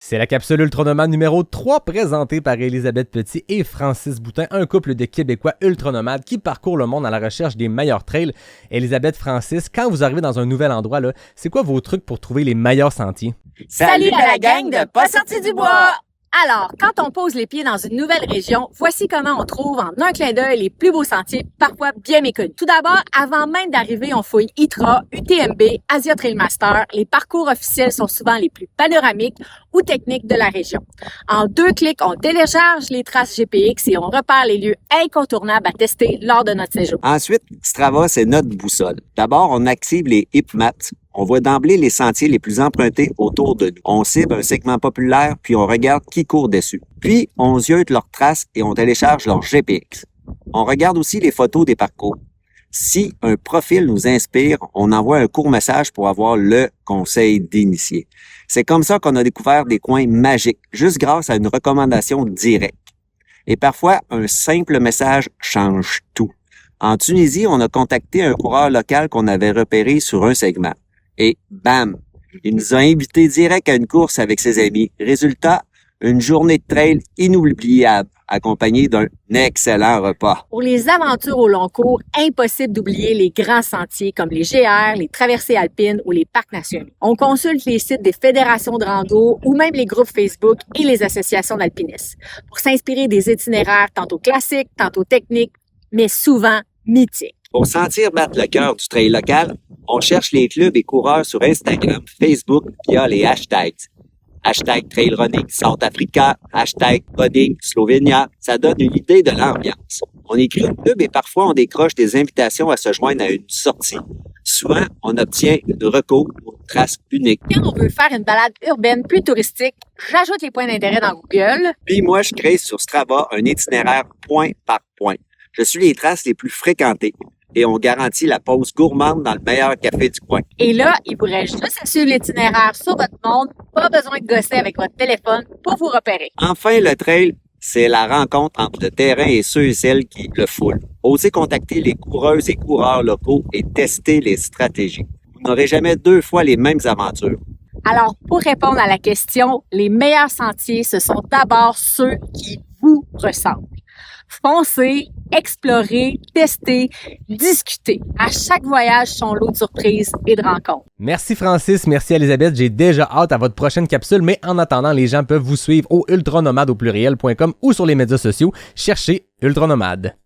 C'est la capsule Ultranomade numéro 3 présentée par Elisabeth Petit et Francis Boutin, un couple de Québécois ultranomades qui parcourent le monde à la recherche des meilleurs trails. Elisabeth, Francis, quand vous arrivez dans un nouvel endroit, là, c'est quoi vos trucs pour trouver les meilleurs sentiers? Salut à la gang de Pas sorti du bois! Alors, quand on pose les pieds dans une nouvelle région, voici comment on trouve en un clin d'œil les plus beaux sentiers, parfois bien méconnus. Tout d'abord, avant même d'arriver, on fouille ITRA, UTMB, Asia Trail Master. Les parcours officiels sont souvent les plus panoramiques ou techniques de la région. En 2 clics, on télécharge les traces GPX et on repère les lieux incontournables à tester lors de notre séjour. Ensuite, Strava, c'est notre boussole. D'abord, on active les Heat Maps. On voit d'emblée les sentiers les plus empruntés autour de nous. On cible un segment populaire, puis on regarde qui court dessus. Puis, on ziote leurs traces et on télécharge leur GPX. On regarde aussi les photos des parcours. Si un profil nous inspire, on envoie un court message pour avoir le conseil d'initié. C'est comme ça qu'on a découvert des coins magiques, juste grâce à une recommandation directe. Et parfois, un simple message change tout. En Tunisie, on a contacté un coureur local qu'on avait repéré sur un segment. Et bam! Il nous a invités direct à une course avec ses amis. Résultat, une journée de trail inoubliable, accompagnée d'un excellent repas. Pour les aventures au long cours, impossible d'oublier les grands sentiers comme les GR, les traversées alpines ou les parcs nationaux. On consulte les sites des fédérations de rando ou même les groupes Facebook et les associations d'alpinistes pour s'inspirer des itinéraires tantôt classiques, tantôt techniques, mais souvent mythiques. Pour sentir battre le cœur du trail local, on cherche les clubs et coureurs sur Instagram, Facebook via les hashtags. Hashtag Trail Running South Africa, hashtag Running Slovenia. Ça donne une idée de l'ambiance. On écrit au club et parfois on décroche des invitations à se joindre à une sortie. Souvent, on obtient une recours ou une trace unique. Quand on veut faire une balade urbaine plus touristique, j'ajoute les points d'intérêt dans Google. Puis moi, je crée sur Strava un itinéraire point par point. Je suis les traces les plus fréquentées. Et on garantit la pause gourmande dans le meilleur café du coin. Et là, il vous reste juste à suivre l'itinéraire sur votre montre, pas besoin de gosser avec votre téléphone pour vous repérer. Enfin, le trail, c'est la rencontre entre le terrain et ceux et celles qui le foulent. Osez contacter les coureuses et coureurs locaux et tester les stratégies. Vous n'aurez jamais 2 fois les mêmes aventures. Alors, pour répondre à la question, les meilleurs sentiers, ce sont d'abord ceux qui vous ressemblent. Foncez, explorez, testez, discutez. À chaque voyage, son lot de surprises et de rencontres. Merci Francis, merci Elisabeth, j'ai déjà hâte à votre prochaine capsule, mais en attendant, les gens peuvent vous suivre au ultranomade au pluriel.com ou sur les médias sociaux. Cherchez Ultranomade.